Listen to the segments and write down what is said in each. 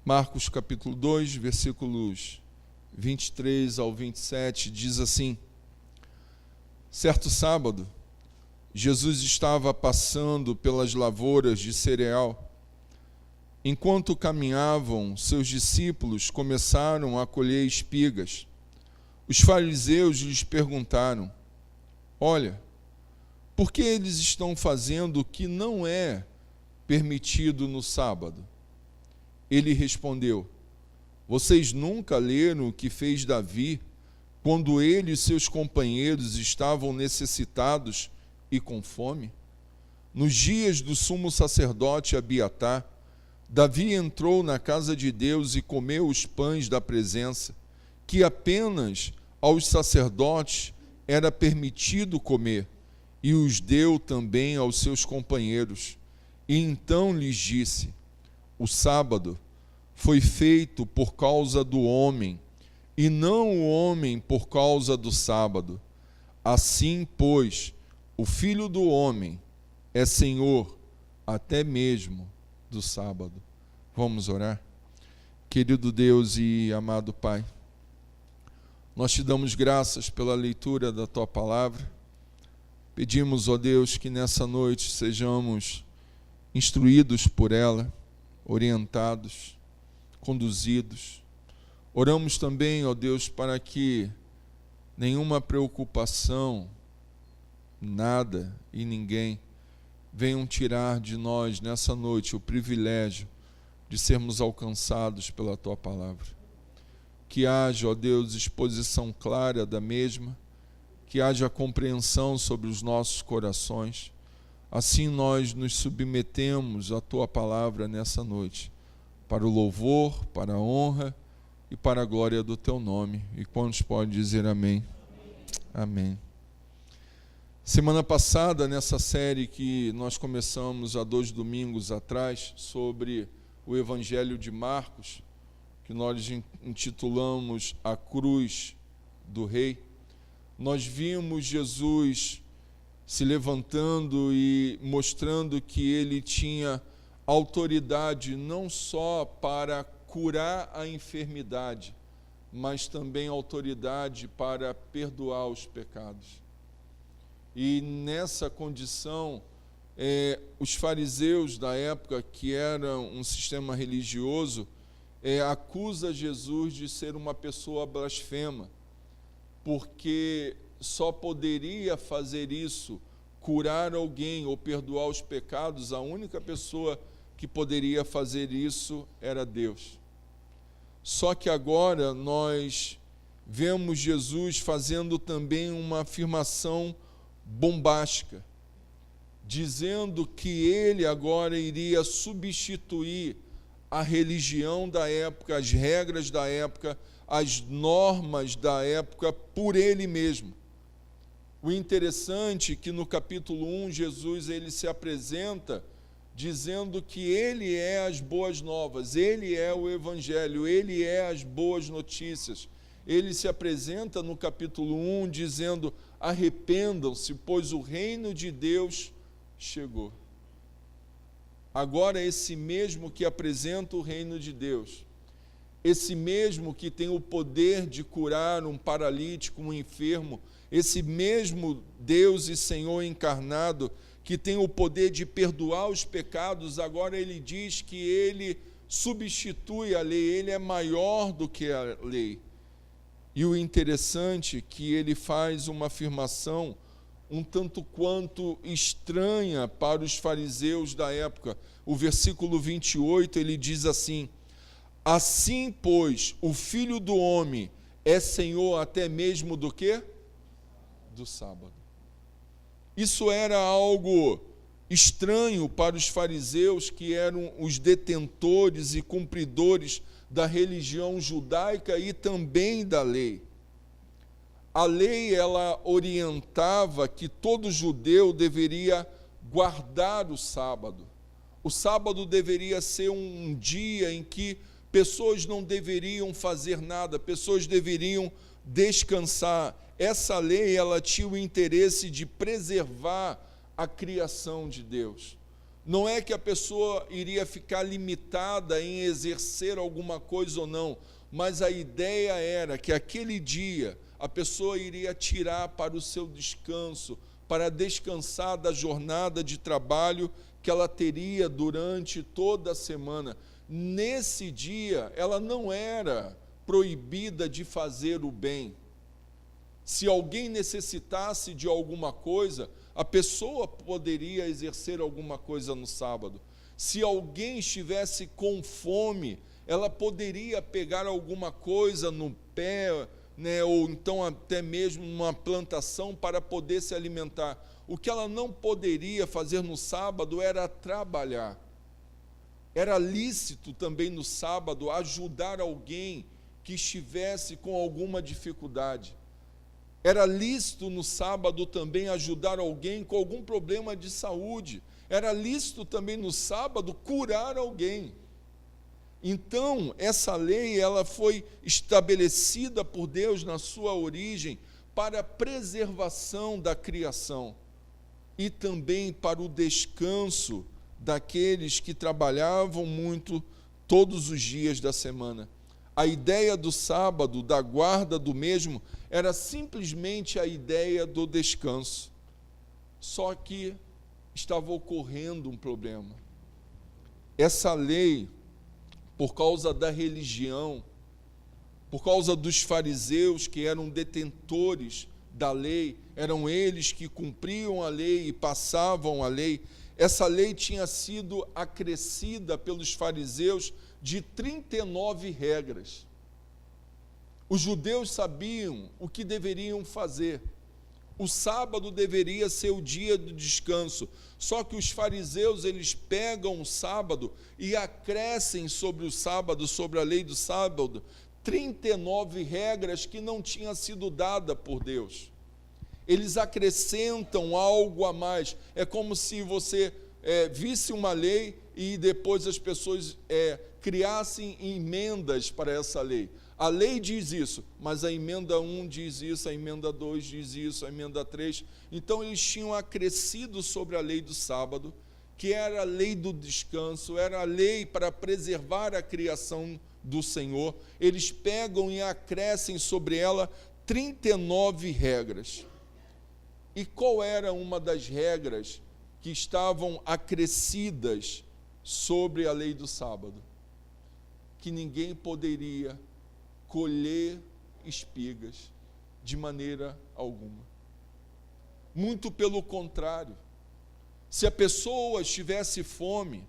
Marcos capítulo 2, versículos 23 ao 27, diz assim: Certo sábado, Jesus estava passando pelas lavouras de cereal. Enquanto caminhavam, seus discípulos começaram a colher espigas. Os fariseus lhes perguntaram: Olha, por que eles estão fazendo o que não é permitido no sábado? Ele respondeu: Vocês nunca leram o que fez Davi quando ele e seus companheiros estavam necessitados e com fome? Nos dias do sumo sacerdote Abiatar, Davi entrou na casa de Deus e comeu os pães da presença, que apenas aos sacerdotes era permitido comer, e os deu também aos seus companheiros. E então lhes disse: O sábado foi feito por causa do homem, e não o homem por causa do sábado. Assim, pois, o Filho do Homem é Senhor até mesmo do sábado. Vamos orar? Querido Deus e amado Pai, nós te damos graças pela leitura da Tua Palavra. Pedimos, ó Deus, que nessa noite sejamos instruídos por ela, orientados, conduzidos. Oramos também, ó Deus, para que nenhuma preocupação, nada e ninguém venham tirar de nós nessa noite o privilégio de sermos alcançados pela Tua Palavra. Que haja, ó Deus, exposição clara da mesma, que haja compreensão sobre os nossos corações. Assim nós nos submetemos à Tua Palavra nessa noite, para o louvor, para a honra e para a glória do Teu nome. E quantos podem dizer amém? Amém. Semana passada, nessa série que nós começamos há 2 domingos atrás, sobre o Evangelho de Marcos, que nós intitulamos A Cruz do Rei, nós vimos Jesus se levantando e mostrando que ele tinha autoridade não só para curar a enfermidade, mas também autoridade para perdoar os pecados. E nessa condição, os fariseus da época, que eram um sistema religioso, acusa Jesus de ser uma pessoa blasfema, porque só poderia fazer isso, curar alguém ou perdoar os pecados, a única pessoa que poderia fazer isso era Deus. Só que agora nós vemos Jesus fazendo também uma afirmação bombástica, dizendo que ele agora iria substituir a religião da época, as regras da época, as normas da época por ele mesmo. O interessante é que no capítulo 1, Jesus ele se apresenta dizendo que ele é as boas novas, ele é o Evangelho, ele é as boas notícias. Ele se apresenta no capítulo 1 dizendo: arrependam-se, pois o reino de Deus chegou. Agora, esse mesmo que apresenta o reino de Deus, esse mesmo que tem o poder de curar um paralítico, um enfermo, esse mesmo Deus e Senhor encarnado, que tem o poder de perdoar os pecados, agora ele diz que ele substitui a lei, ele é maior do que a lei. E o interessante é que ele faz uma afirmação um tanto quanto estranha para os fariseus da época. O versículo 28, ele diz assim: Assim, pois, o Filho do Homem é Senhor até mesmo do quê? Do sábado. Isso era algo estranho para os fariseus, que eram os detentores e cumpridores da religião judaica e também da lei. A lei, ela orientava que todo judeu deveria guardar o sábado. O sábado deveria ser um dia em que pessoas não deveriam fazer nada, pessoas deveriam descansar. Essa lei, ela tinha o interesse de preservar a criação de Deus. Não é que a pessoa iria ficar limitada em exercer alguma coisa ou não, mas a ideia era que aquele dia a pessoa iria tirar para o seu descanso, para descansar da jornada de trabalho que ela teria durante toda a semana. Nesse dia, ela não era proibida de fazer o bem. Se alguém necessitasse de alguma coisa, a pessoa poderia exercer alguma coisa no sábado. Se alguém estivesse com fome, ela poderia pegar alguma coisa no pé, ou então até mesmo uma plantação para poder se alimentar. O que ela não poderia fazer no sábado era trabalhar. Era lícito também no sábado ajudar alguém que estivesse com alguma dificuldade. Era lícito no sábado também ajudar alguém com algum problema de saúde. Era lícito também no sábado curar alguém. Então, essa lei ela foi estabelecida por Deus na sua origem para a preservação da criação e também para o descanso daqueles que trabalhavam muito todos os dias da semana. A ideia do sábado, da guarda do mesmo, era simplesmente a ideia do descanso. Só que estava ocorrendo um problema. Essa lei, por causa da religião, por causa dos fariseus que eram detentores da lei, eram eles que cumpriam a lei e passavam a lei, essa lei tinha sido acrescida pelos fariseus de 39 regras. Os judeus sabiam o que deveriam fazer. O sábado deveria ser o dia do descanso. Só que os fariseus, eles pegam o sábado e acrescem sobre o sábado, sobre a lei do sábado, 39 regras que não tinham sido dadas por Deus. Eles acrescentam algo a mais. É como se você visse uma lei e depois as pessoas criassem emendas para essa lei. A lei diz isso, mas a emenda 1 diz isso, a emenda 2 diz isso, a emenda 3. Então, eles tinham acrescido sobre a lei do sábado, que era a lei do descanso, era a lei para preservar a criação do Senhor. Eles pegam e acrescem sobre ela 39 regras. E qual era uma das regras que estavam acrescidas sobre a lei do sábado? Que ninguém poderia colher espigas de maneira alguma. Muito pelo contrário, se a pessoa estivesse fome,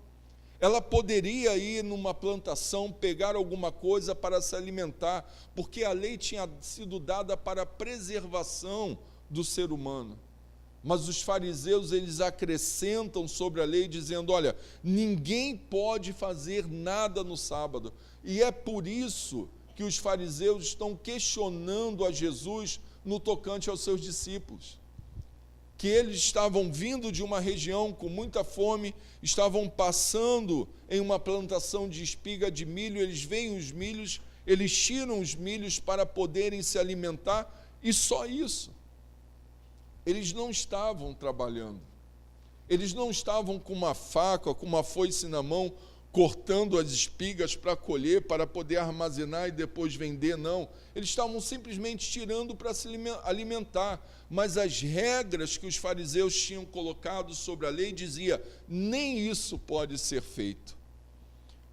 ela poderia ir numa plantação, pegar alguma coisa para se alimentar, porque a lei tinha sido dada para a preservação do ser humano. Mas os fariseus, eles acrescentam sobre a lei, dizendo, olha, ninguém pode fazer nada no sábado. E é por isso que os fariseus estão questionando a Jesus no tocante aos seus discípulos. Que eles estavam vindo de uma região com muita fome, estavam passando em uma plantação de espiga de milho, eles veem os milhos, eles tiram os milhos para poderem se alimentar, e só isso. Eles não estavam trabalhando, eles não estavam com uma faca, com uma foice na mão, cortando as espigas para colher, para poder armazenar e depois vender, não. Eles estavam simplesmente tirando para se alimentar. Mas as regras que os fariseus tinham colocado sobre a lei dizia, nem isso pode ser feito.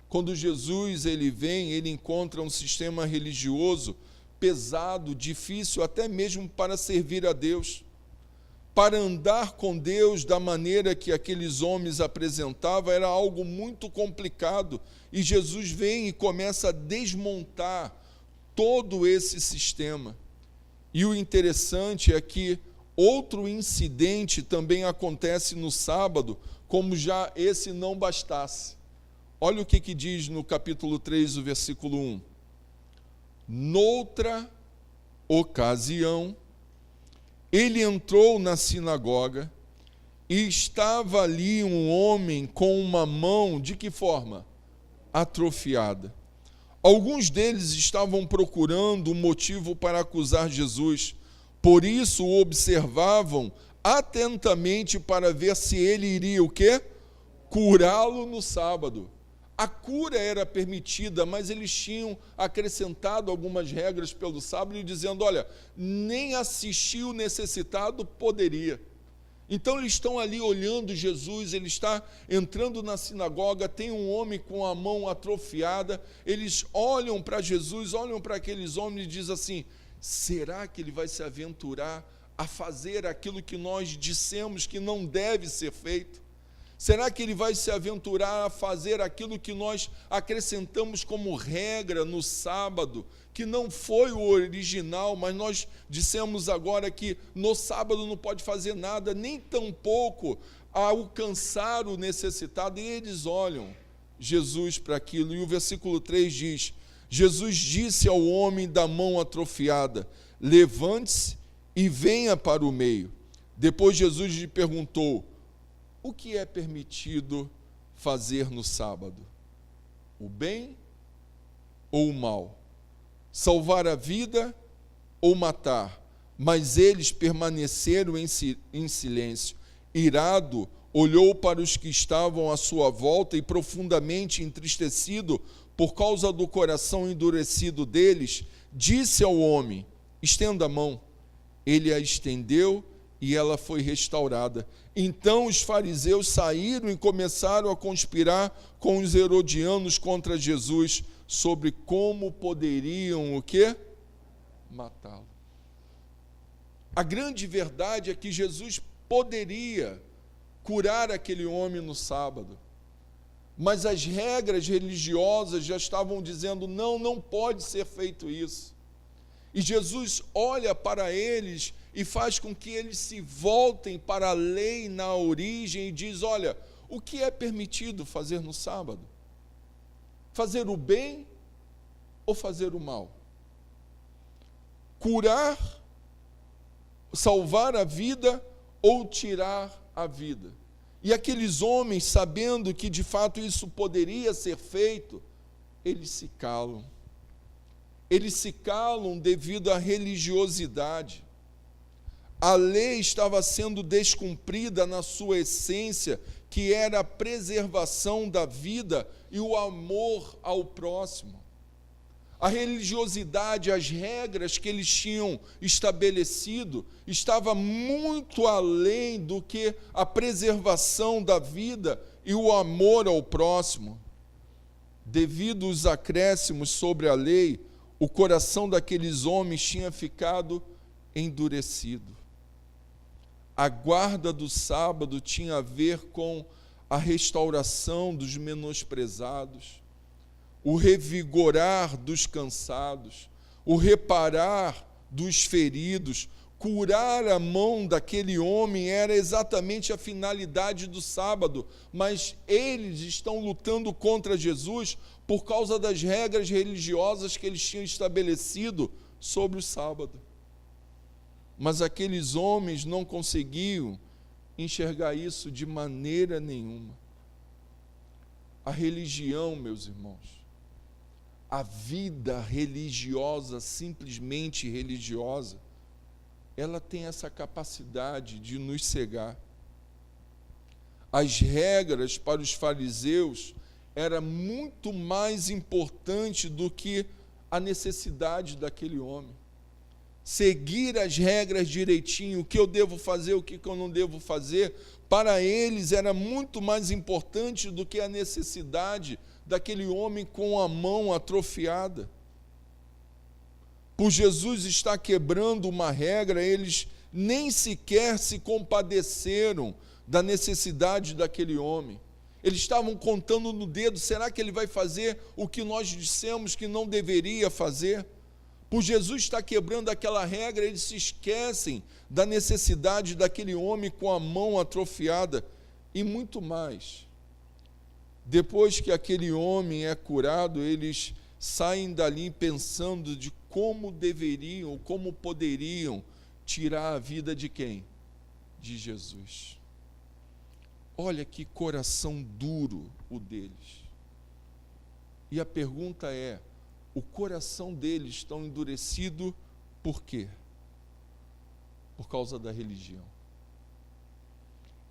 Quando Jesus ele vem, ele encontra um sistema religioso pesado, difícil, até mesmo para servir a Deus. Para andar com Deus da maneira que aqueles homens apresentavam, era algo muito complicado. E Jesus vem e começa a desmontar todo esse sistema. E o interessante é que outro incidente também acontece no sábado, como já esse não bastasse. Olha o que diz no capítulo 3, o versículo 1. Noutra ocasião, ele entrou na sinagoga e estava ali um homem com uma mão, de que forma? Atrofiada. Alguns deles estavam procurando um motivo para acusar Jesus, por isso o observavam atentamente para ver se ele iria o quê? curá-lo no sábado. A cura era permitida, mas eles tinham acrescentado algumas regras pelo sábado, dizendo, olha, nem assistir o necessitado poderia. Então eles estão ali olhando Jesus, ele está entrando na sinagoga, tem um homem com a mão atrofiada, eles olham para Jesus, olham para aqueles homens e dizem assim, será que ele vai se aventurar a fazer aquilo que nós dissemos que não deve ser feito? Será que ele vai se aventurar a fazer aquilo que nós acrescentamos como regra no sábado, que não foi o original, mas nós dissemos agora que no sábado não pode fazer nada, nem tampouco alcançar o necessitado, e eles olham Jesus para aquilo, e o versículo 3 diz, Jesus disse ao homem da mão atrofiada, levante-se e venha para o meio. Depois Jesus lhe perguntou, o que é permitido fazer no sábado? O bem ou o mal? Salvar a vida ou matar? Mas eles permaneceram em silêncio. Irado, olhou para os que estavam à sua volta e, profundamente entristecido por causa do coração endurecido deles, disse ao homem, estenda a mão. Ele a estendeu e ela foi restaurada. Então os fariseus saíram e começaram a conspirar com os herodianos contra Jesus sobre como poderiam o quê? Matá-lo. A grande verdade é que Jesus poderia curar aquele homem no sábado, mas as regras religiosas já estavam dizendo, não pode ser feito isso. E Jesus olha para eles e faz com que eles se voltem para a lei na origem e diz, olha, o que é permitido fazer no sábado? Fazer o bem ou fazer o mal? Curar, salvar a vida ou tirar a vida? E aqueles homens, sabendo que de fato isso poderia ser feito, eles se calam. Eles se calam devido à religiosidade. A lei estava sendo descumprida na sua essência, que era a preservação da vida e o amor ao próximo. A religiosidade, as regras que eles tinham estabelecido, estava muito além do que a preservação da vida e o amor ao próximo. Devido aos acréscimos sobre a lei, o coração daqueles homens tinha ficado endurecido. A guarda do sábado tinha a ver com a restauração dos menosprezados, o revigorar dos cansados, o reparar dos feridos, curar a mão daquele homem era exatamente a finalidade do sábado, mas eles estão lutando contra Jesus por causa das regras religiosas que eles tinham estabelecido sobre o sábado. Mas aqueles homens não conseguiam enxergar isso de maneira nenhuma. A religião, meus irmãos, a vida religiosa, simplesmente religiosa, ela tem essa capacidade de nos cegar. As regras para os fariseus era muito mais importante do que a necessidade daquele homem. Seguir as regras direitinho, o que eu devo fazer, o que eu não devo fazer, para eles era muito mais importante do que a necessidade daquele homem com a mão atrofiada. Por Jesus estar quebrando uma regra, eles nem sequer se compadeceram da necessidade daquele homem. Eles estavam contando no dedo, será que ele vai fazer o que nós dissemos que não deveria fazer? Por Jesus estar quebrando aquela regra, eles se esquecem da necessidade daquele homem com a mão atrofiada e muito mais. Depois que aquele homem é curado, eles saem dali pensando de como deveriam, como poderiam tirar a vida de quem? De Jesus. Olha que coração duro o deles. E a pergunta é, o coração deles está endurecido por quê? Por causa da religião.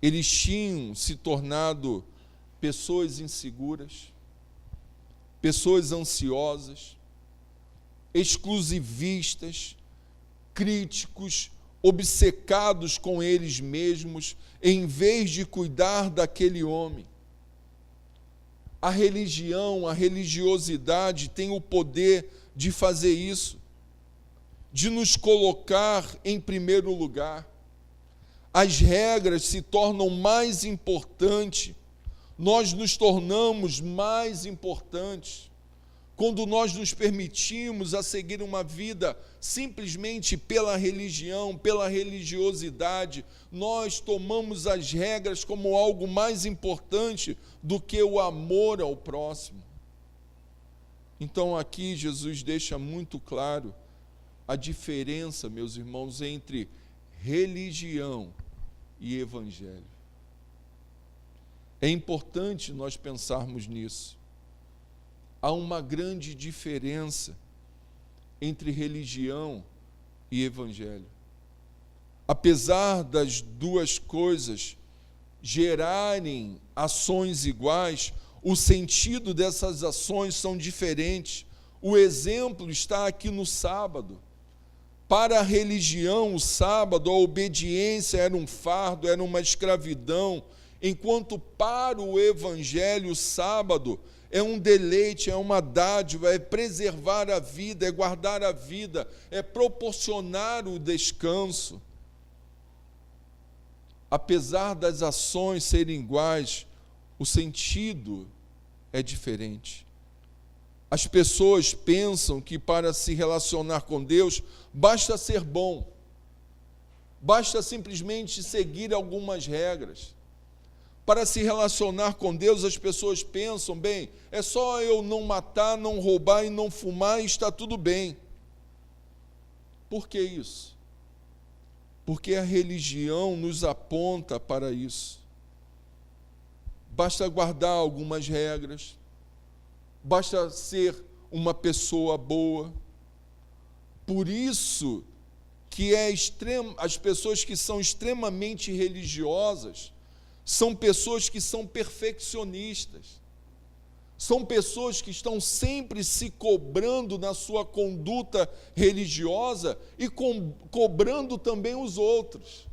Eles tinham se tornado pessoas inseguras, pessoas ansiosas, exclusivistas, críticos, obcecados com eles mesmos, em vez de cuidar daquele homem. A religião, a religiosidade tem o poder de fazer isso, de nos colocar em primeiro lugar. As regras se tornam mais importantes, nós nos tornamos mais importantes. Quando nós nos permitimos a seguir uma vida simplesmente pela religião, pela religiosidade, nós tomamos as regras como algo mais importante do que o amor ao próximo. Então aqui Jesus deixa muito claro a diferença, meus irmãos, entre religião e evangelho. É importante nós pensarmos nisso. Há uma grande diferença entre religião e evangelho. Apesar das duas coisas gerarem ações iguais, o sentido dessas ações são diferentes. O exemplo está aqui no sábado. Para a religião, o sábado, a obediência era um fardo, era uma escravidão, enquanto para o evangelho, o sábado é um deleite, é uma dádiva, é preservar a vida, é guardar a vida, é proporcionar o descanso. Apesar das ações serem iguais, o sentido é diferente. As pessoas pensam que para se relacionar com Deus, basta ser bom, basta simplesmente seguir algumas regras. Para se relacionar com Deus, as pessoas pensam, bem, é só eu não matar, não roubar e não fumar e está tudo bem. Por que isso? Porque a religião nos aponta para isso. Basta guardar algumas regras, basta ser uma pessoa boa. Por isso que as pessoas que são extremamente religiosas são pessoas que são perfeccionistas, são pessoas que estão sempre se cobrando na sua conduta religiosa e cobrando também os outros,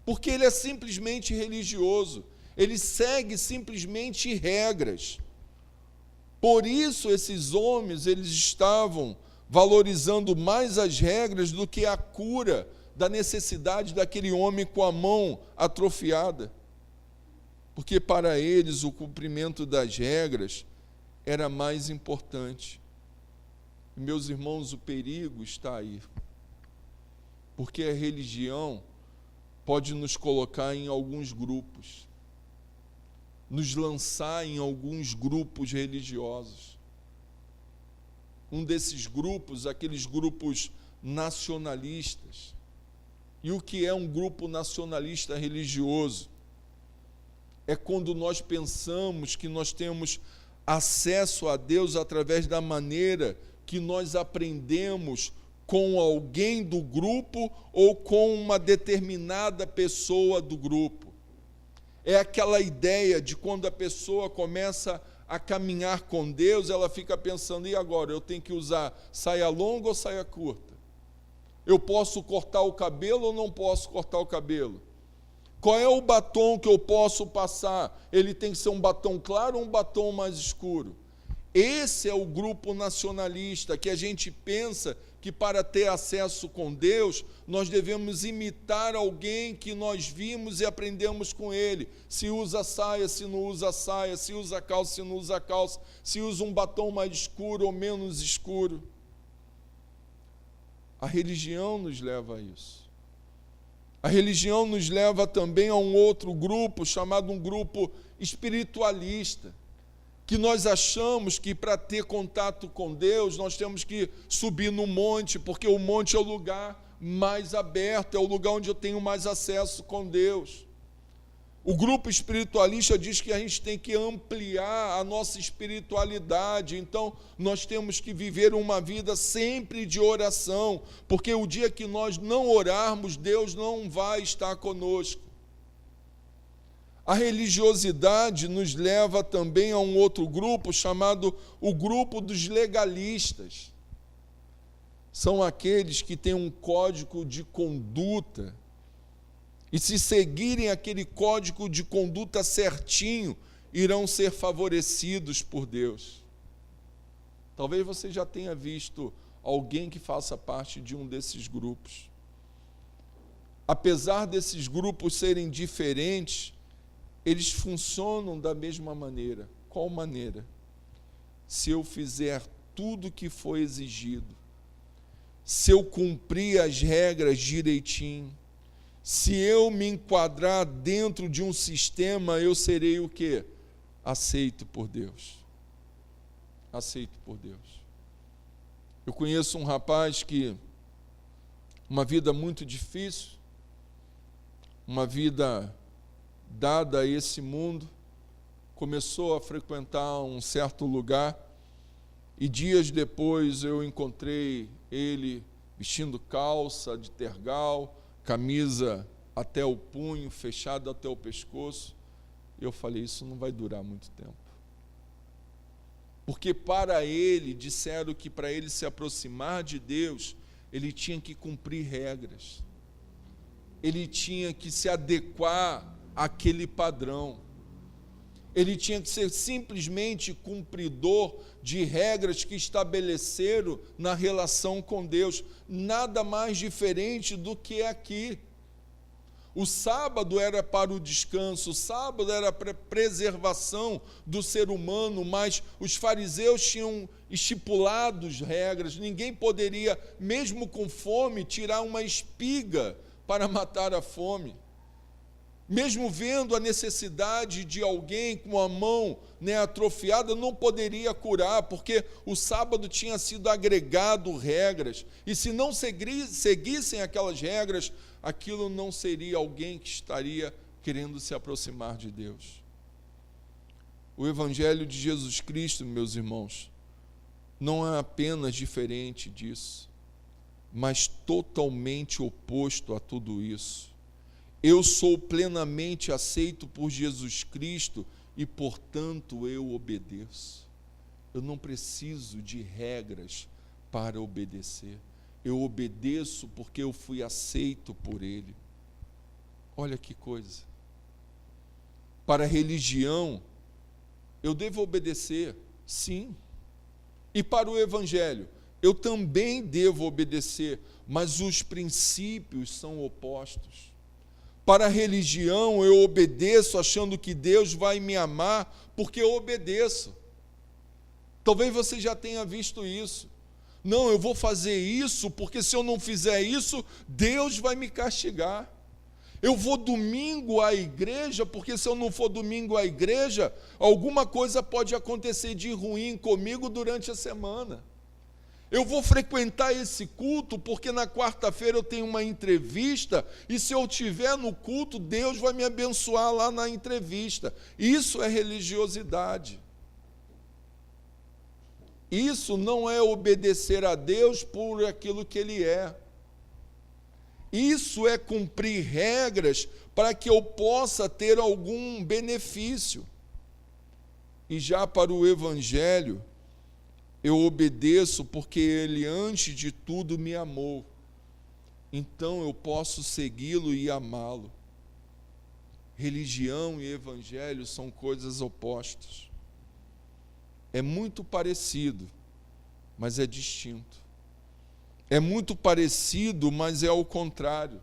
porque ele é simplesmente religioso, ele segue simplesmente regras. Por isso esses homens, eles estavam valorizando mais as regras do que a cura da necessidade daquele homem com a mão atrofiada. Porque para eles o cumprimento das regras era mais importante. Meus irmãos, o perigo está aí. Porque a religião pode nos colocar em alguns grupos, nos lançar em alguns grupos religiosos. Um desses grupos, aqueles grupos nacionalistas. E o que é um grupo nacionalista religioso? É quando nós pensamos que nós temos acesso a Deus através da maneira que nós aprendemos com alguém do grupo ou com uma determinada pessoa do grupo. É aquela ideia de quando a pessoa começa a caminhar com Deus, ela fica pensando, e agora, eu tenho que usar saia longa ou saia curta? Eu posso cortar o cabelo ou não posso cortar o cabelo? Qual é o batom que eu posso passar? Ele tem que ser um batom claro ou um batom mais escuro? Esse é o grupo nacionalista, que a gente pensa que para ter acesso com Deus, nós devemos imitar alguém que nós vimos e aprendemos com ele. Se usa saia, se não usa saia, se usa calça, se não usa calça, se usa um batom mais escuro ou menos escuro. A religião nos leva a isso. A religião nos leva também a um outro grupo, chamado um grupo espiritualista, que nós achamos que para ter contato com Deus, nós temos que subir no monte, porque o monte é o lugar mais aberto, é o lugar onde eu tenho mais acesso com Deus. O grupo espiritualista diz que a gente tem que ampliar a nossa espiritualidade, então nós temos que viver uma vida sempre de oração, porque o dia que nós não orarmos, Deus não vai estar conosco. A religiosidade nos leva também a um outro grupo chamado o grupo dos legalistas. São aqueles que têm um código de conduta, e se seguirem aquele código de conduta certinho, irão ser favorecidos por Deus. Talvez você já tenha visto alguém que faça parte de um desses grupos. Apesar desses grupos serem diferentes, eles funcionam da mesma maneira. Qual maneira? Se eu fizer tudo o que foi exigido, se eu cumprir as regras direitinho, se eu me enquadrar dentro de um sistema, eu serei o quê? Aceito por Deus. Aceito por Deus. Eu conheço um rapaz que, uma vida muito difícil, uma vida dada a esse mundo, começou a frequentar um certo lugar, e dias depois eu encontrei ele vestindo calça de tergal, camisa até o punho, fechada até o pescoço. Eu falei, isso não vai durar muito tempo. Porque para ele, disseram que para ele se aproximar de Deus, ele tinha que cumprir regras. Ele tinha que se adequar àquele padrão. Ele tinha que ser simplesmente cumpridor de regras que estabeleceram na relação com Deus. Nada mais diferente do que aqui. O sábado era para o descanso, o sábado era para a preservação do ser humano, mas os fariseus tinham estipulados regras. Ninguém poderia, mesmo com fome, tirar uma espiga para matar a fome. Mesmo vendo a necessidade de alguém com a mão atrofiada, não poderia curar, porque o sábado tinha sido agregado regras, e se não seguissem aquelas regras, aquilo não seria alguém que estaria querendo se aproximar de Deus. O Evangelho de Jesus Cristo, meus irmãos, não é apenas diferente disso, mas totalmente oposto a tudo isso. Eu sou plenamente aceito por Jesus Cristo e, portanto, eu obedeço. Eu não preciso de regras para obedecer. Eu obedeço porque eu fui aceito por Ele. Olha que coisa. Para a religião, eu devo obedecer, sim. E para o Evangelho, eu também devo obedecer, mas os princípios são opostos. Para a religião, eu obedeço achando que Deus vai me amar porque eu obedeço. Talvez você já tenha visto isso. Não, eu vou fazer isso porque se eu não fizer isso, Deus vai me castigar. Eu vou domingo à igreja porque se eu não for domingo à igreja, alguma coisa pode acontecer de ruim comigo durante a semana. Eu vou frequentar esse culto porque na quarta-feira eu tenho uma entrevista e se eu estiver no culto, Deus vai me abençoar lá na entrevista. Isso é religiosidade. Isso não é obedecer a Deus por aquilo que Ele é. Isso é cumprir regras para que eu possa ter algum benefício. E já para o Evangelho, eu obedeço porque Ele, antes de tudo, me amou. Então eu posso segui-lo e amá-lo. Religião e Evangelho são coisas opostas. É muito parecido, mas é distinto. É muito parecido, mas é ao contrário.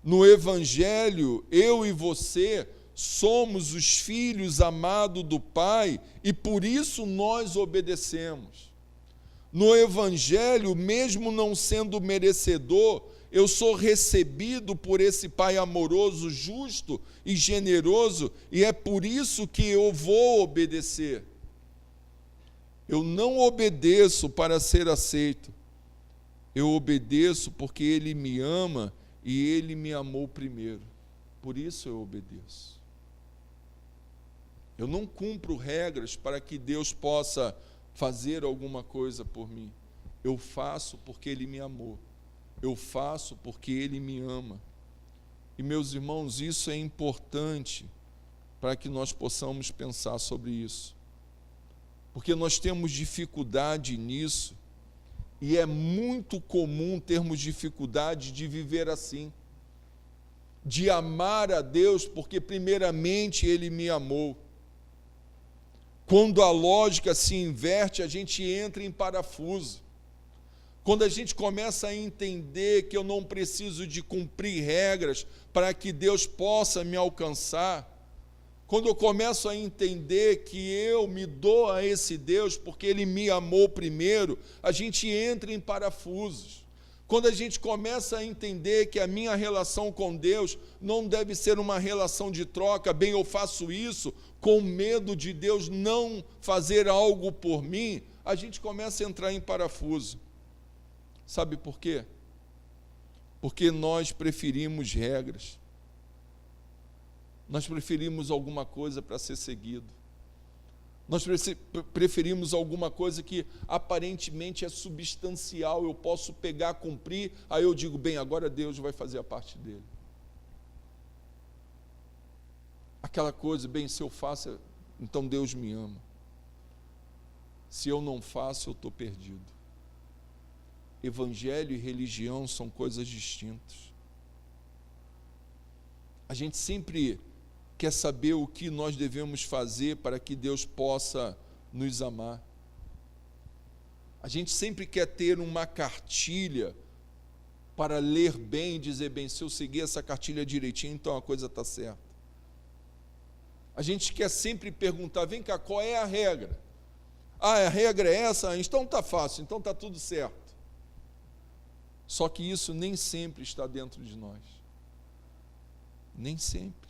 No Evangelho, eu e você somos os filhos amados do Pai e por isso nós obedecemos. No Evangelho, mesmo não sendo merecedor, eu sou recebido por esse Pai amoroso, justo e generoso, e é por isso que eu vou obedecer. Eu não obedeço para ser aceito, eu obedeço porque Ele me ama e Ele me amou primeiro. Por isso eu obedeço. Eu não cumpro regras para que Deus possa fazer alguma coisa por mim. Eu faço porque Ele me amou. Eu faço porque Ele me ama. E, meus irmãos, isso é importante para que nós possamos pensar sobre isso. Porque nós temos dificuldade nisso, e é muito comum termos dificuldade de viver assim, de amar a Deus, porque primeiramente Ele me amou. Quando a lógica se inverte, a gente entra em parafuso. Quando a gente começa a entender que eu não preciso de cumprir regras para que Deus possa me alcançar, quando eu começo a entender que eu me dou a esse Deus porque Ele me amou primeiro, a gente entra em parafusos. Quando a gente começa a entender que a minha relação com Deus não deve ser uma relação de troca, bem, eu faço isso com medo de Deus não fazer algo por mim, a gente começa a entrar em parafuso. Sabe por quê? Porque nós preferimos regras. Nós preferimos alguma coisa para ser seguido. Nós preferimos alguma coisa que aparentemente é substancial, eu posso pegar, cumprir, aí eu digo, bem, agora Deus vai fazer a parte dele. Aquela coisa, bem, se eu faço, então Deus me ama. Se eu não faço, eu estou perdido. Evangelho e religião são coisas distintas. A gente sempre quer saber o que nós devemos fazer para que Deus possa nos amar. A gente sempre quer ter uma cartilha para ler bem e dizer, bem, se eu seguir essa cartilha direitinho, então a coisa está certa. A gente quer sempre perguntar, vem cá, qual é a regra? Ah, a regra é essa? Então está fácil, então está tudo certo. Só que isso nem sempre está dentro de nós. Nem sempre.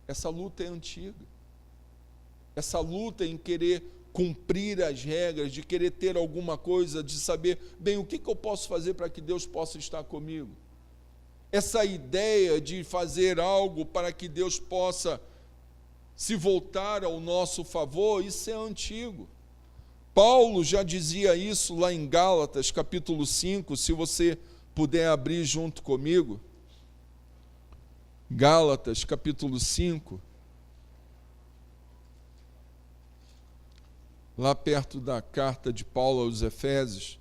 Essa luta é antiga. Essa luta em querer cumprir as regras, de querer ter alguma coisa, de saber, bem, o que eu posso fazer para que Deus possa estar comigo? Essa ideia de fazer algo para que Deus possa se voltar ao nosso favor, isso é antigo. Paulo já dizia isso lá em Gálatas, capítulo 5, se você puder abrir junto comigo. Gálatas, capítulo 5, lá perto da carta de Paulo aos Efésios,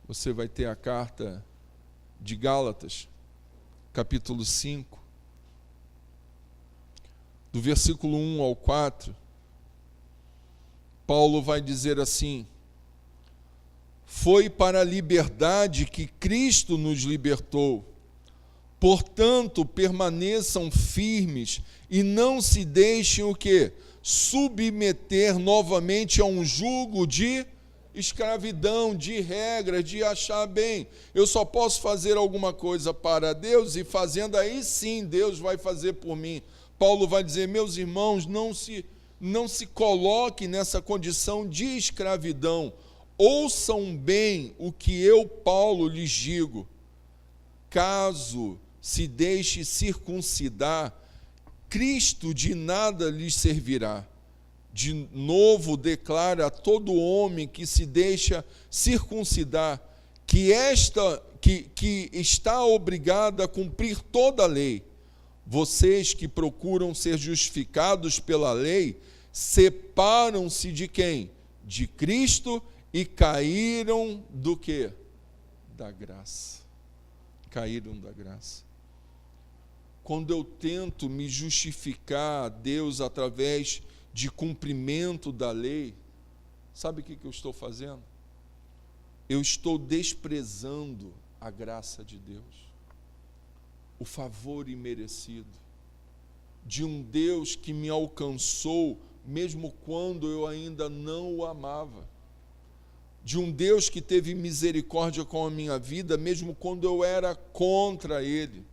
você vai ter a carta de Gálatas, capítulo 5, do versículo 1 ao 4, Paulo vai dizer assim: foi para a liberdade que Cristo nos libertou. Portanto, permaneçam firmes e não se deixem o quê? Submeter novamente a um jugo de escravidão, de regras, de achar, bem, eu só posso fazer alguma coisa para Deus e fazendo aí sim Deus vai fazer por mim. Paulo vai dizer, meus irmãos, não se coloque nessa condição de escravidão. Ouçam bem o que eu, Paulo, lhes digo. Caso se deixe circuncidar, Cristo de nada lhes servirá. De novo declara a todo homem que se deixa circuncidar que está obrigado a cumprir toda a lei. Vocês que procuram ser justificados pela lei, separam-se de quem? De Cristo e caíram do quê? Da graça. Caíram da graça. Quando eu tento me justificar a Deus através de cumprimento da lei, sabe o que eu estou fazendo? Eu estou desprezando a graça de Deus, o favor imerecido de um Deus que me alcançou mesmo quando eu ainda não o amava, de um Deus que teve misericórdia com a minha vida mesmo quando eu era contra Ele.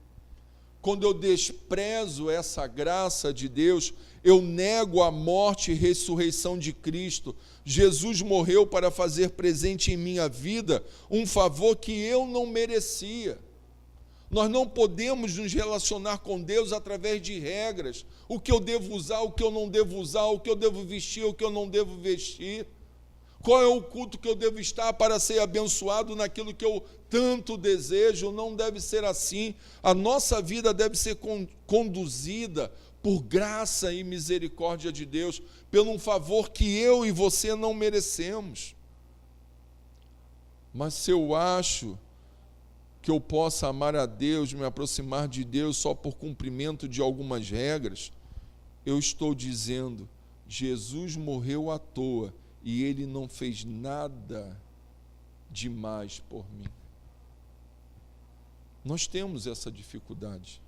Quando eu desprezo essa graça de Deus, eu nego a morte e ressurreição de Cristo. Jesus morreu para fazer presente em minha vida um favor que eu não merecia. Nós não podemos nos relacionar com Deus através de regras. O que eu devo usar, o que eu não devo usar, o que eu devo vestir, o que eu não devo vestir. Qual é o culto que eu devo estar para ser abençoado naquilo que eu tanto desejo? Não deve ser assim. A nossa vida deve ser conduzida por graça e misericórdia de Deus, pelo um favor que eu e você não merecemos. Mas se eu acho que eu possa amar a Deus, me aproximar de Deus só por cumprimento de algumas regras, eu estou dizendo, Jesus morreu à toa e Ele não fez nada demais por mim. Nós temos essa dificuldade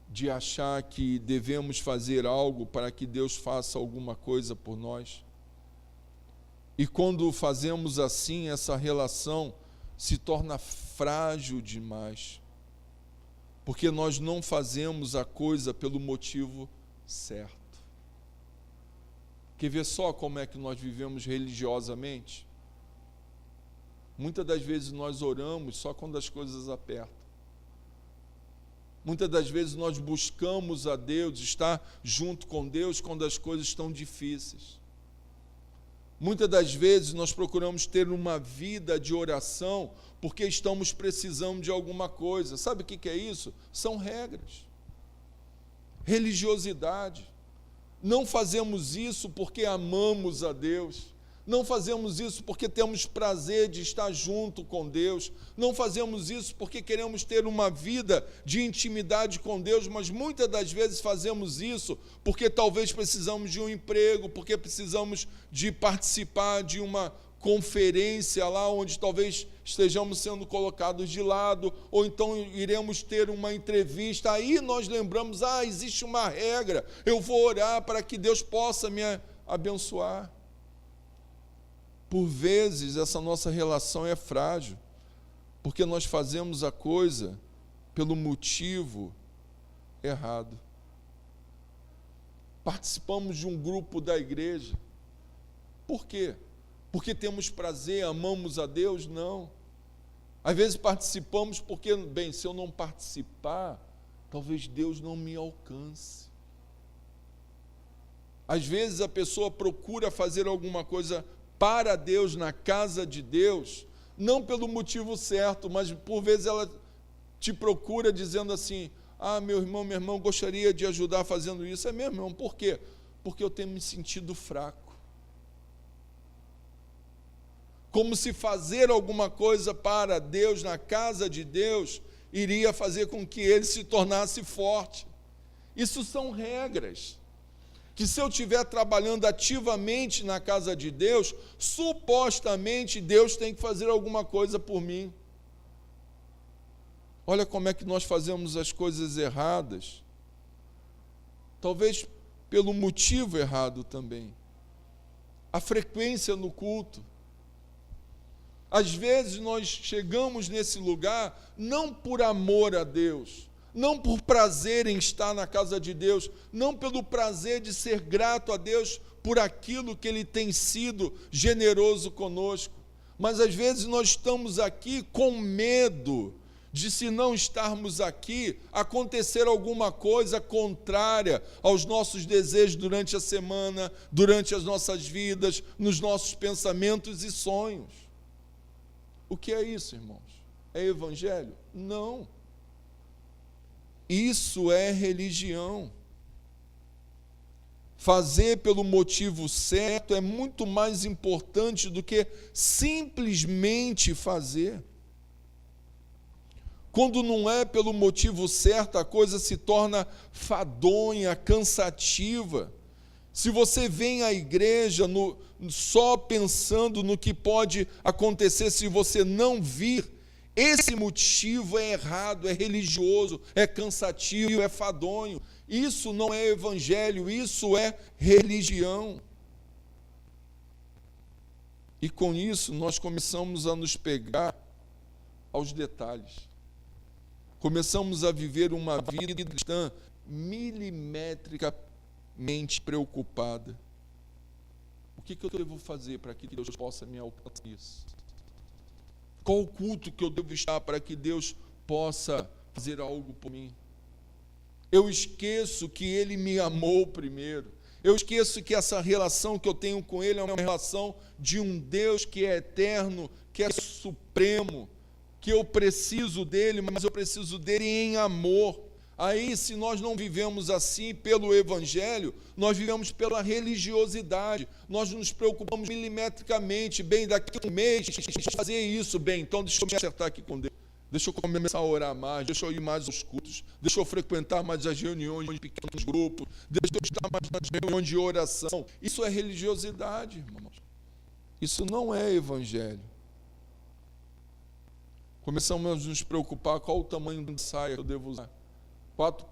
de achar que devemos fazer algo para que Deus faça alguma coisa por nós. E quando fazemos assim, essa relação se torna frágil demais, porque nós não fazemos a coisa pelo motivo certo. Quer ver só como é que nós vivemos religiosamente? Muitas das vezes nós oramos só quando as coisas apertam. Muitas das vezes nós buscamos a Deus, estar junto com Deus quando as coisas estão difíceis. Muitas das vezes nós procuramos ter uma vida de oração porque estamos precisando de alguma coisa. Sabe o que é isso? São regras. Religiosidade. Não fazemos isso porque amamos a Deus. Não fazemos isso porque temos prazer de estar junto com Deus. Não fazemos isso porque queremos ter uma vida de intimidade com Deus, mas muitas das vezes fazemos isso porque talvez precisamos de um emprego, porque precisamos de participar de uma conferência lá onde talvez estejamos sendo colocados de lado, ou então iremos ter uma entrevista. Aí nós lembramos, existe uma regra, eu vou orar para que Deus possa me abençoar. Por vezes, essa nossa relação é frágil, porque nós fazemos a coisa pelo motivo errado. Participamos de um grupo da igreja. Por quê? Porque temos prazer, amamos a Deus? Não. Às vezes participamos porque, se eu não participar, talvez Deus não me alcance. Às vezes a pessoa procura fazer alguma coisa para Deus, na casa de Deus, não pelo motivo certo, mas por vezes ela te procura dizendo assim, meu irmão, gostaria de ajudar fazendo isso. É mesmo, irmão, por quê? Porque eu tenho me sentido fraco. Como se fazer alguma coisa para Deus, na casa de Deus, iria fazer com que ele se tornasse forte. Isso são regras. Que se eu estiver trabalhando ativamente na casa de Deus, supostamente Deus tem que fazer alguma coisa por mim. Olha como é que nós fazemos as coisas erradas. Talvez pelo motivo errado também. A frequência no culto. Às vezes nós chegamos nesse lugar não por amor a Deus, não por prazer em estar na casa de Deus, não pelo prazer de ser grato a Deus por aquilo que Ele tem sido generoso conosco, mas às vezes nós estamos aqui com medo de, se não estarmos aqui, acontecer alguma coisa contrária aos nossos desejos durante a semana, durante as nossas vidas, nos nossos pensamentos e sonhos. O que é isso, irmãos? É evangelho? Não. Isso é religião. Fazer pelo motivo certo é muito mais importante do que simplesmente fazer. Quando não é pelo motivo certo, a coisa se torna fadonha, cansativa. Se você vem à igreja só pensando no que pode acontecer se você não vir, esse motivo é errado, é religioso, é cansativo, é fadonho. Isso não é evangelho, isso é religião. E com isso nós começamos a nos pegar aos detalhes. Começamos a viver uma vida cristã milimetricamente preocupada. O que eu devo fazer para que Deus possa me alcançar isso? Qual o culto que eu devo estar para que Deus possa fazer algo por mim? Eu esqueço que Ele me amou primeiro. Eu esqueço que essa relação que eu tenho com Ele é uma relação de um Deus que é eterno, que é supremo, que eu preciso dEle, mas eu preciso dEle em amor. Aí, se nós não vivemos assim pelo Evangelho, nós vivemos pela religiosidade. Nós nos preocupamos milimetricamente. Bem, daqui a um mês, fazer isso. Bem, então deixa eu me acertar aqui com Deus. Deixa eu começar a orar mais, deixa eu ir mais aos cultos, deixa eu frequentar mais as reuniões de pequenos grupos, deixa eu estar mais nas reuniões de oração. Isso é religiosidade, irmãos. Isso não é Evangelho. Começamos a nos preocupar qual o tamanho da saia que eu devo usar. 4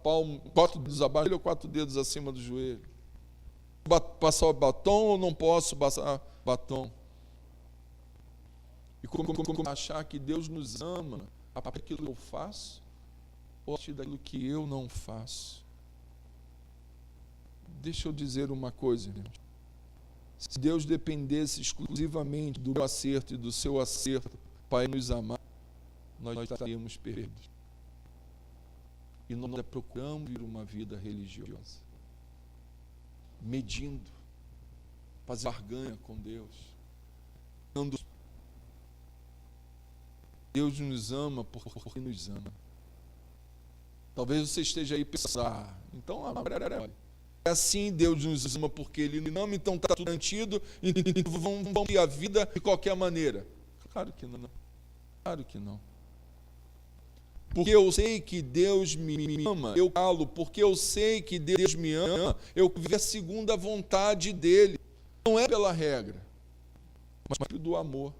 dedos abaixo ou 4 dedos acima do joelho. Passar batom ou não posso passar batom? E como achar que Deus nos ama a partir daquilo que eu faço ou a partir daquilo que eu não faço? Deixa eu dizer uma coisa, irmãos. Se Deus dependesse exclusivamente do meu acerto e do seu acerto para nos amar, nós estaríamos perdidos. E nós procuramos vir uma vida religiosa, medindo, fazer barganha com Deus. Deus nos ama porque nos ama. Talvez você esteja aí pensando, então é assim, Deus nos ama porque Ele nos ama, então está tudo garantido, e vamos ter a vida de qualquer maneira. Claro que não. Claro que não. Porque eu sei que Deus me ama, eu calo. Porque eu sei que Deus me ama, eu vivo segundo a vontade dEle. Não é pela regra, mas do amor.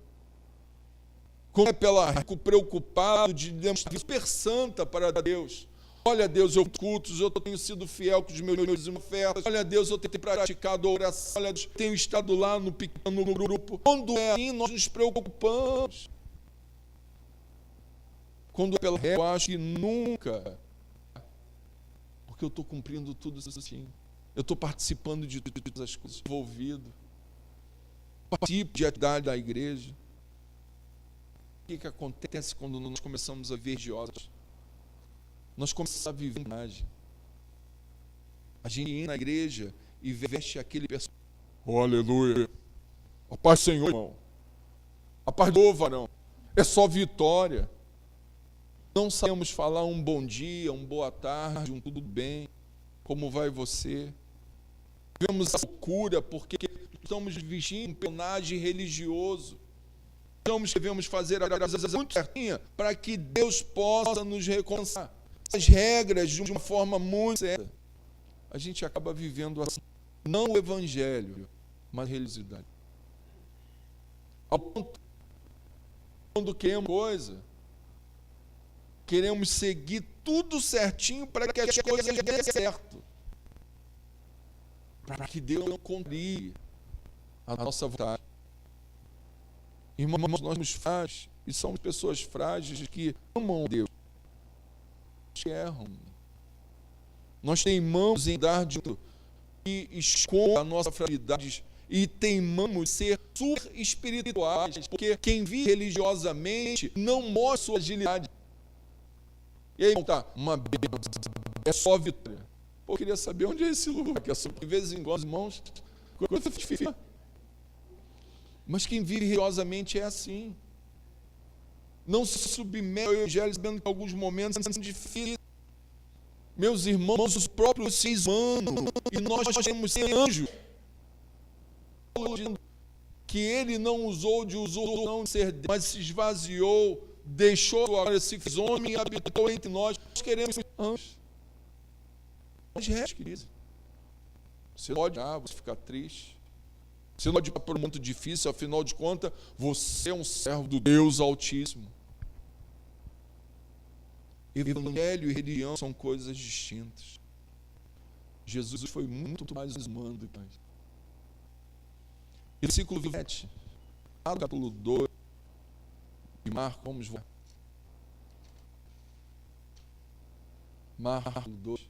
Como é pela regra, preocupado de demonstrar super santa para Deus. Olha, Deus, eu cultos, eu tenho sido fiel com os meus ofertas. Olha, Deus, eu tenho praticado a oração. Olha, Deus, eu tenho estado lá no pequeno grupo. Quando é assim, nós nos preocupamos. Quando é pela regra, eu acho que nunca. Porque eu estou cumprindo tudo assim. Eu estou participando de todas as coisas, envolvido. Participo de atividade da igreja. O que acontece quando nós começamos a ver religiosos? Nós começamos a viver em imagem. A gente entra na igreja e veste aquele personagem. Oh, aleluia. A paz do Senhor, irmão. A paz do varão. É só vitória. Não sabemos falar um bom dia, um boa tarde, um tudo bem. Como vai você? Vivemos a loucura porque estamos vestindo um personagem religioso. Devemos fazer a coisa muito certinha para que Deus possa nos recompensar. As regras de uma forma muito séria. A gente acaba vivendo assim, não o Evangelho, mas a religiosidade. Ao ponto, quando queremos coisa, queremos seguir tudo certinho para que as coisas dêem certo. Para que Deus não cumpra a nossa vontade. Irmãos, nós somos frágeis e somos pessoas frágeis que amam Deus. Erram. Nós teimamos em dar de tudo e esconde a nossa fragilidade e teimamos ser super espirituais, porque quem vive religiosamente não mostra sua agilidade. E aí, tá, uma é só vitória. Pô, eu queria saber onde é esse lugar, que é só de vez em quando, irmãos, coisa difícil. Mas quem vive religiosamente é assim. Não se submete ao Evangelho, sabendo que em alguns momentos são difíceis. Meus irmãos, os próprios seres humanos, e nós temos ser anjo. Que ele não usou não ser Deus, mas se esvaziou, deixou agora se fez homem e habitou entre nós. Nós queremos ser anjos. Mas querido, você não pode você ficar triste. Você não pode ir por um momento difícil, afinal de contas, você é um servo do Deus Altíssimo. Evangelho e religião são coisas distintas. Jesus foi muito mais humano do que nós. Versículo 27, capítulo 2 de Marcos, vamos ver. Marcos 2,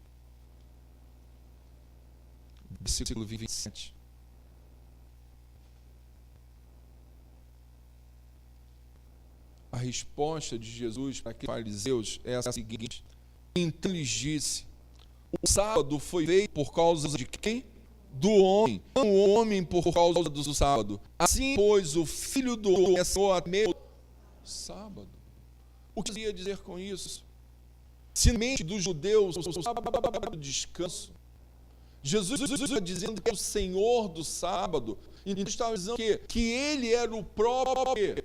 versículo 27. A resposta de Jesus para aqueles fariseus é a seguinte: então lhes disse, o sábado foi feito por causa de quem? Do homem, não o homem por causa do sábado. Assim, pois, o Filho do Homem é Senhor até o sábado. O que eu queria dizer com isso? Se na mente dos judeus o sábado era o descanso, Jesus está dizendo que é o Senhor do sábado, e ele está dizendo que ele era o próprio.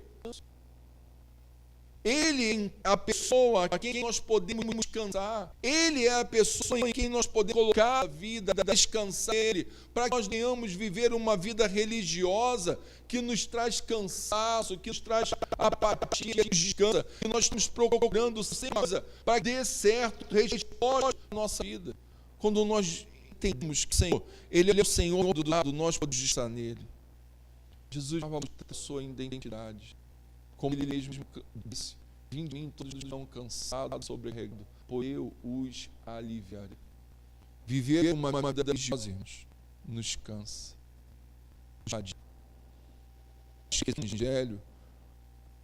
Ele é a pessoa a quem nós podemos descansar. Ele é a pessoa em quem nós podemos colocar a vida, descansar nele, para que nós venhamos viver uma vida religiosa que nos traz cansaço, que nos traz apatia, que nos descansa, que nós estamos procurando sempre para que dê certo, resposta à nossa vida. Quando nós entendemos que Senhor, Ele é o Senhor do lado, nós podemos estar nele. Jesus estava a sua identidade. Como ele mesmo disse, vinde de mim todos os que estão cansados, sobrecarregados, pois eu os aliviarei. Viver uma vida religiosa, irmãos, nos cansa. Esse evangelho,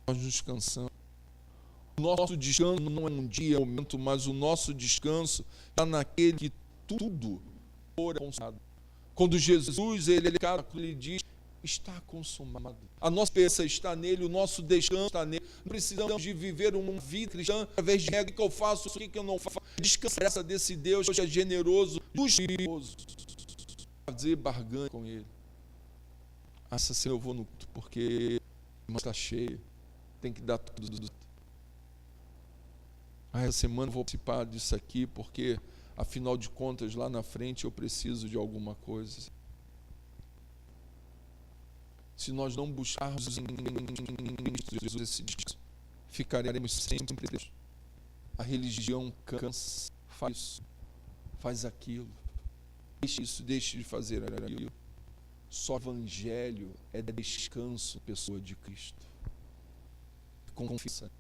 nós nos cansamos. O nosso descanso não é um dia, é um momento, mas o nosso descanso está naquele que tudo for consumado. Quando Jesus, ele diz, está consumado. A nossa esperança está nele, o nosso descanso está nele. Não precisamos de viver uma vida cristã através de regra, que eu faço, o que eu não faço. Descansa desse Deus que é generoso, justiçoso. Fazer barganha com ele. Essa semana eu vou no culto porque a irmã está cheia. Tem que dar tudo. Essa semana eu vou participar disso aqui porque, afinal de contas, lá na frente eu preciso de alguma coisa. Se nós não buscarmos em Jesus esse descanso, ficaremos sempre presos. A religião cansa, faz isso, faz aquilo, deixe isso, deixe de fazer aquilo. Só o evangelho é descanso, pessoa de Cristo. É confiança,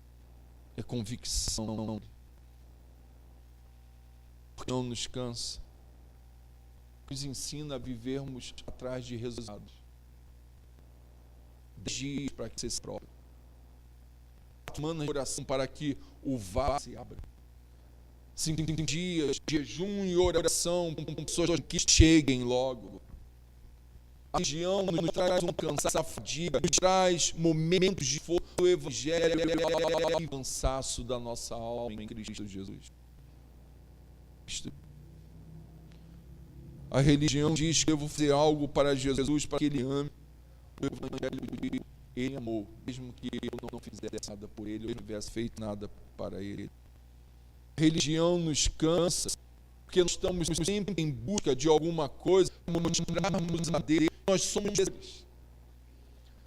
é convicção. Porque não nos cansa, nos ensina a vivermos atrás de resultados. Dias para que você se prove. Semana de oração para que o vaso se abra. 5 dias de jejum e oração com pessoas que cheguem logo. A religião nos traz um cansaço, a fadiga, nos traz momentos de força do evangelho e cansaço da nossa alma em Cristo Jesus. A religião diz que eu vou fazer algo para Jesus, para que ele ame. O evangelho, ele amou, mesmo que eu não fizesse nada por ele, eu não tivesse feito nada para ele. A religião nos cansa, porque nós estamos sempre em busca de alguma coisa, para mostrarmos a Deus, nós somos deles.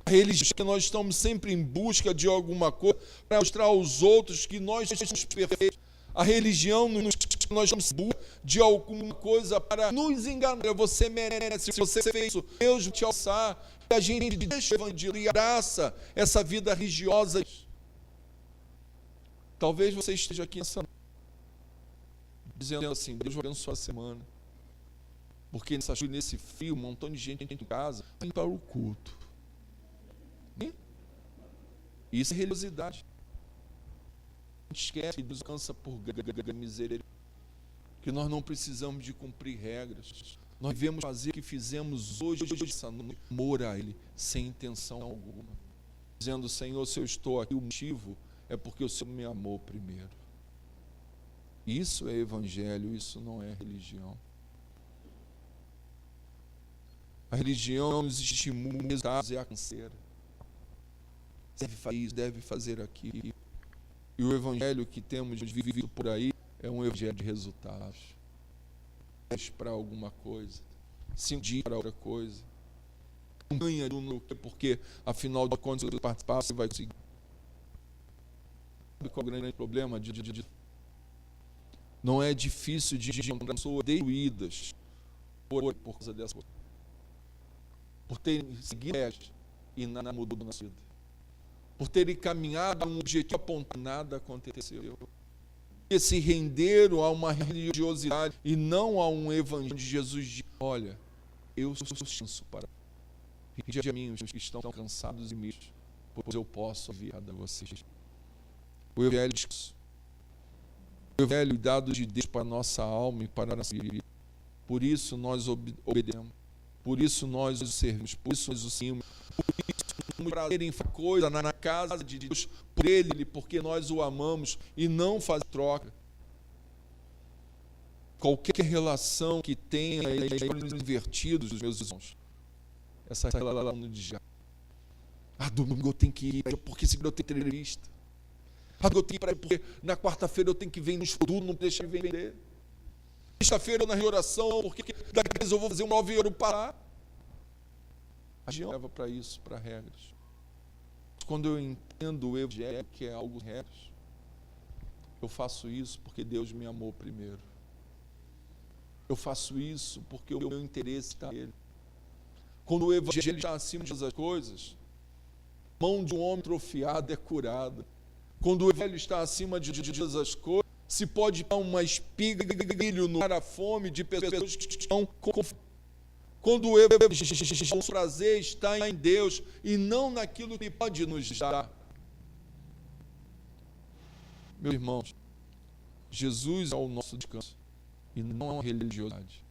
A religião é que nós estamos sempre em busca de alguma coisa, para mostrar aos outros que nós somos perfeitos. A religião nos nós estamos em busca de alguma coisa para nos enganar. Você merece, se você fez isso, Deus vai te alçar. E a gente deixa o evangelho e abraça essa vida religiosa. Talvez você esteja aqui dizendo assim, Deus vai abençoar a semana. Porque nesse frio, um montão de gente em casa vem para o culto. Isso é religiosidade. A gente esquece que Deus cansa por misericórdia. Que nós não precisamos de cumprir regras. Nós devemos fazer o que fizemos hoje, essa noite, amor a Ele, sem intenção alguma. Dizendo, Senhor, se eu estou aqui, o motivo é porque o Senhor me amou primeiro. Isso é evangelho, isso não é religião. A religião nos estimula a canseira. Deve fazer isso, deve fazer aquilo. E o evangelho que temos vivido por aí é um evangelho de resultados. 10 para alguma coisa, 5 dias para outra coisa. Ganha porque, afinal de contas, se você participar, você vai conseguir. Sabe qual é o grande problema? Não é difícil de encontrar pessoas destruídas por causa dessa coisa. Por terem seguido e nada mudou na vida. Por terem caminhado a um objetivo apontado, nada aconteceu. E se renderam a uma religiosidade e não a um evangelho de Jesus de, olha, eu sou descanso para vinde a mim os que estão cansados e mistos, pois eu posso enviar a vocês. O evangelho dado de Deus para a nossa alma e para a nossa vida. Por isso nós obedecemos, por isso nós o servimos, por isso nós o seguimos. Prazer em coisa na casa de Deus por Ele, porque nós o amamos e não faz troca. qualquer relação que tenha olhos invertidos, meus irmãos, essa relação de já. Domingo eu tenho que ir, porque segunda eu tenho entrevista. Eu tenho que ir, porque na quarta-feira eu tenho que vir no estudo, não deixar de vender. Sexta-feira eu na oração, porque daqui a pouco eu vou fazer 9 horas parar. A gente leva para isso, para regras. Quando eu entendo o evangelho, que é algo regras, eu faço isso porque Deus me amou primeiro. Eu faço isso porque o meu interesse está nele. Quando o evangelho está acima de todas as coisas, a mão de um homem atrofiado é curada. Quando o evangelho está acima de todas as coisas, se pode dar uma espiga no ar a fome de pessoas que estão com fome. Quando o evangelho, o prazer está em Deus e não naquilo que pode nos dar. Meus irmãos, Jesus é o nosso descanso e não é uma religiosidade.